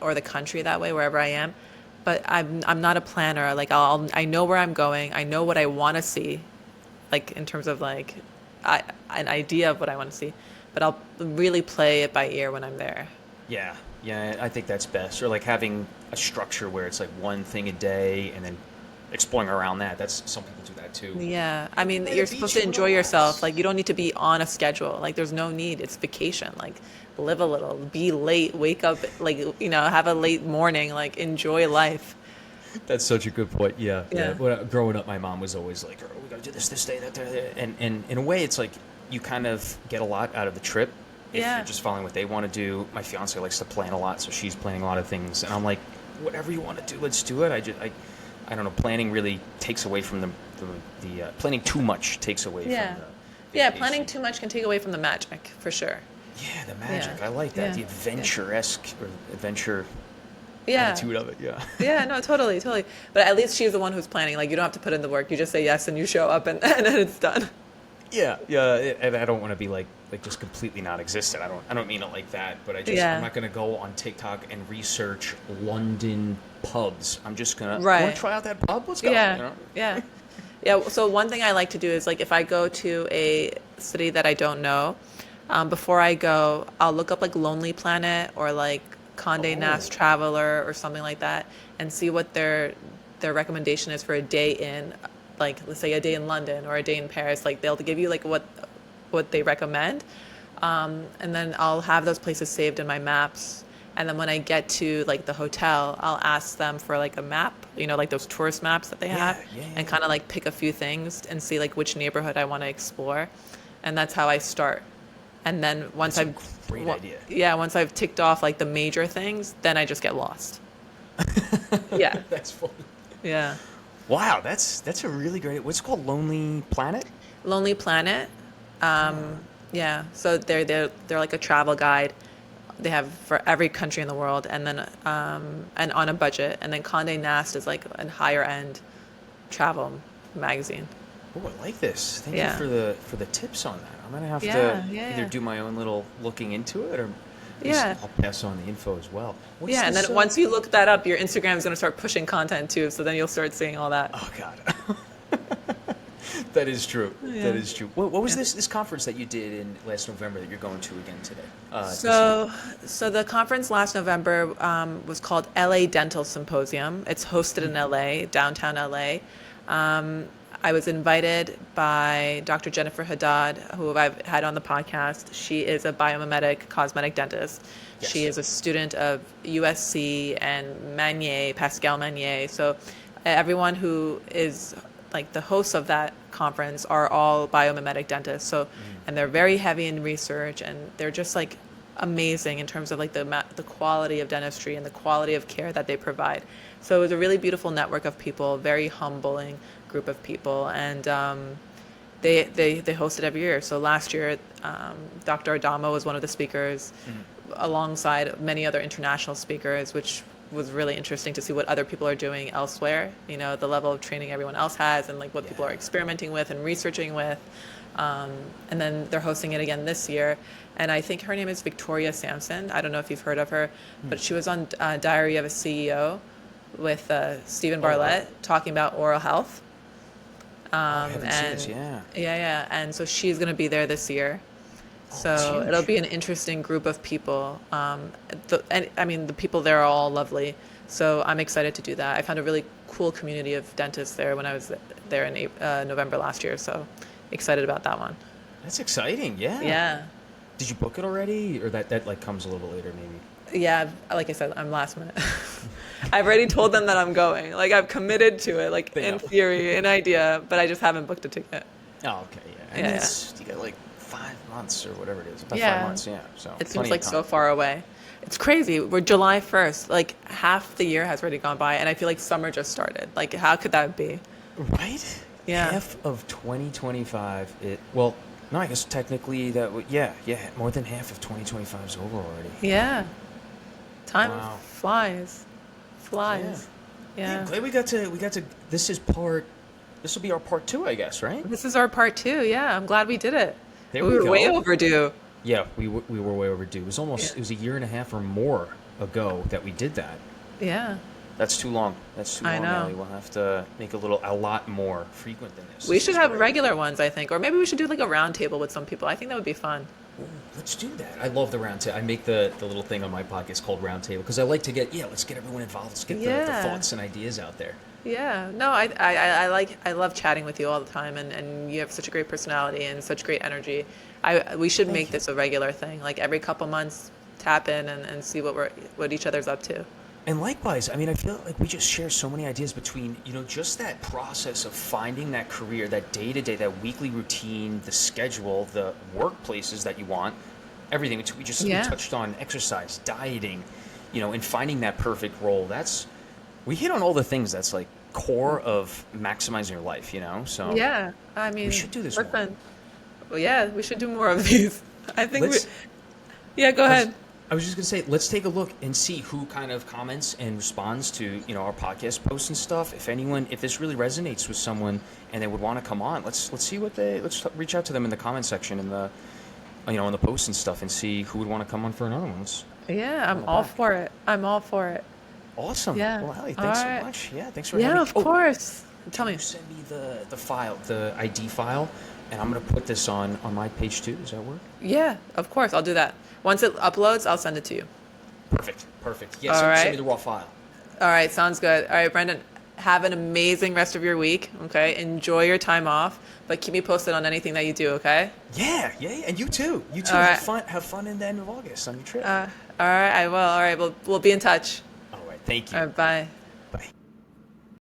Speaker 1: or the country that way, wherever I am. But I'm not a planner. Like I know where I'm going. I know what I want to see, like in terms of like an idea of what I want to see. But I'll really play it by ear when I'm there.
Speaker 2: Yeah, I think that's best. Or like having a structure where it's like one thing a day and then exploring around that. That's some people do that too.
Speaker 1: Yeah, I mean,
Speaker 2: Play
Speaker 1: you're
Speaker 2: the
Speaker 1: supposed
Speaker 2: beach
Speaker 1: to
Speaker 2: and
Speaker 1: enjoy
Speaker 2: relax.
Speaker 1: yourself. Like you don't need to be on a schedule. Like there's no need. It's vacation. Like live a little, be late, wake up, like have a late morning. Like enjoy life.
Speaker 2: That's such a good point. Yeah.
Speaker 1: Yeah.
Speaker 2: When growing up, my mom was always like, "Oh, we gotta do this day, that day," and in a way, it's like you kind of get a lot out of the trip if
Speaker 1: Yeah.
Speaker 2: you're just following what they want to do. My fiance likes to plan a lot, so she's planning a lot of things, and I'm like, whatever you want to do, let's do it. I don't know. Planning really takes away from the planning too much takes away
Speaker 1: Yeah.
Speaker 2: from the
Speaker 1: Yeah,
Speaker 2: vacation.
Speaker 1: planning too much can take away from the magic for sure.
Speaker 2: Yeah, the magic.
Speaker 1: Yeah.
Speaker 2: I like that.
Speaker 1: Yeah.
Speaker 2: The adventure-esque or adventure
Speaker 1: Yeah.
Speaker 2: attitude of it. Yeah.
Speaker 1: Yeah, no, totally. But at least she's the one who's planning. Like you don't have to put in the work. You just say yes and you show up and then it's done.
Speaker 2: Yeah, and I don't want to be like just completely non-existent. I don't mean it like that, but I'm not gonna go on TikTok and research London pubs. I'm just gonna
Speaker 1: Right.
Speaker 2: want to try out that pub. Let's go.
Speaker 1: Yeah,
Speaker 2: You know?
Speaker 1: yeah. So one thing I like to do is like if I go to a city that I don't know, before I go, I'll look up like Lonely Planet or like Condé Nast Traveler or something like that, and see what their recommendation is for a day in, like let's say a day in London or a day in Paris. Like they'll give you like what they recommend, and then I'll have those places saved in my maps. And then when I get to like the hotel, I'll ask them for like a map, like those tourist maps that they have, and kind of like pick a few things and see like which neighborhood I want to explore, and that's how I start. And then once
Speaker 2: That's
Speaker 1: I've
Speaker 2: a great idea.
Speaker 1: yeah, once I've ticked off like the major things, then I just get lost. Yeah,
Speaker 2: That's funny.
Speaker 1: yeah.
Speaker 2: Wow, that's a really great. What's it called? Lonely Planet.
Speaker 1: Lonely Planet. Yeah, so they're like a travel guide. They have for every country in the world, and then and on a budget. And then Condé Nast is like a higher end travel magazine.
Speaker 2: Oh, I like this. Thank
Speaker 1: Yeah.
Speaker 2: you for the tips on that. I'm gonna have
Speaker 1: Yeah,
Speaker 2: to
Speaker 1: yeah,
Speaker 2: either
Speaker 1: yeah.
Speaker 2: do my own little looking into it, or at least
Speaker 1: Yeah.
Speaker 2: I'll pass on the info as well. What's
Speaker 1: Yeah, and
Speaker 2: this,
Speaker 1: then once you look that up, your Instagram is going to start pushing content too. So then you'll start seeing all that.
Speaker 2: Oh God. That is true.
Speaker 1: Yeah.
Speaker 2: That is true. What was this conference that you did in last November that you're going to again today? This year?
Speaker 1: So the conference last November was called LA Dental Symposium. It's hosted in LA, downtown LA. I was invited by Dr. Jennifer Haddad, who I've had on the podcast. She is a biomimetic cosmetic dentist.
Speaker 2: Yes.
Speaker 1: She is a student of USC and Pascal Manier. So everyone who is like the hosts of that conference are all biomimetic dentists. So, and they're very heavy in research, and they're just like amazing in terms of like the quality of dentistry and the quality of care that they provide. So it was a really beautiful network of people, very humbling group of people, and they host it every year. So last year, Dr. Adamo was one of the speakers, alongside many other international speakers, which was really interesting to see what other people are doing elsewhere. You know, the level of training everyone else has, and like what people are experimenting with and researching with. And then they're hosting it again this year. And I think her name is Victoria Sampson. I don't know if you've heard of her, but she was on Diary of a CEO with Stephen Bartlett talking about oral health.
Speaker 2: I haven't seen this, yeah.
Speaker 1: Yeah. And so she's going to be there this year. So it'll be an interesting group of people. The people there are all lovely. So I'm excited to do that. I found a really cool community of dentists there when I was there in November last year. So excited about that one.
Speaker 2: That's exciting, yeah.
Speaker 1: Yeah.
Speaker 2: Did you book it already, or that like comes a little bit later maybe?
Speaker 1: Yeah, like I said, I'm last minute. I've already told them that I'm going. Like I've committed to it, like in theory, an idea, but I just haven't booked a ticket.
Speaker 2: Oh, okay, yeah. And you got like 5 months or whatever it is. About 5 months, yeah. So
Speaker 1: it seems like so far away. It's crazy. We're July 1st. Like half the year has already gone by, and I feel like summer just started. Like how could that be?
Speaker 2: Right?
Speaker 1: Yeah.
Speaker 2: Half of 2025. No, I guess technically that would, more than half of 2025 is over already.
Speaker 1: Yeah. Time flies. Yeah.
Speaker 2: Glad we got to. This will be our part 2, I guess, right?
Speaker 1: This is our part 2. Yeah, I'm glad we did it.
Speaker 2: There
Speaker 1: we
Speaker 2: we
Speaker 1: were
Speaker 2: go.
Speaker 1: way overdue.
Speaker 2: Yeah, we were way overdue. It was almost. It was a year and a half or more ago that we did that.
Speaker 1: Yeah.
Speaker 2: That's too long.
Speaker 1: I know.
Speaker 2: Ellie. We'll have to make a lot more frequent than this.
Speaker 1: We should have regular ones, I think, or maybe we should do like a round table with some people. I think that would be fun.
Speaker 2: Ooh, let's do that. I love the round table. I make the little thing on my podcast called round table because I like to let's get everyone involved. Let's get the thoughts and ideas out there.
Speaker 1: Yeah. No, I love chatting with you all the time, and you have such a great personality and such great energy. We should make this a regular thing. Like every couple months, tap in and see what each other's up to.
Speaker 2: And likewise, I mean, I feel like we just share so many ideas between, just that process of finding that career, that day-to-day, that weekly routine, the schedule, the workplaces that you want, everything. We touched on exercise, dieting, and finding that perfect role. We hit on all the things that's like core of maximizing your life, So
Speaker 1: yeah, I mean,
Speaker 2: we should do this more.
Speaker 1: Well, yeah, we should do more of these. I think go ahead.
Speaker 2: I was just going to say, let's take a look and see who kind of comments and responds to, our podcast posts and stuff. If this really resonates with someone and they would want to come on, let's see let's reach out to them in the comment section in the, on the posts and stuff and see who would want to come on for another one.
Speaker 1: Yeah, I'm all for it.
Speaker 2: Awesome.
Speaker 1: Yeah.
Speaker 2: Well, Ellie, thanks so much. Yeah, thanks for having me.
Speaker 1: Yeah, of course. Tell me.
Speaker 2: Send me the file, the ID file, and I'm going to put this on my page too. Does that work?
Speaker 1: Yeah, of course. I'll do that. Once it uploads, I'll send it to you.
Speaker 2: Perfect. Yeah, send me the raw file.
Speaker 1: All right, sounds good. All right, Brendan, have an amazing rest of your week, okay? Enjoy your time off, but keep me posted on anything that you do, okay?
Speaker 2: Yeah, and you too.
Speaker 1: All right.
Speaker 2: Have fun in the end of August on your trip.
Speaker 1: All right, I will. All right, we'll be in touch.
Speaker 2: All right, thank you.
Speaker 1: All right, bye.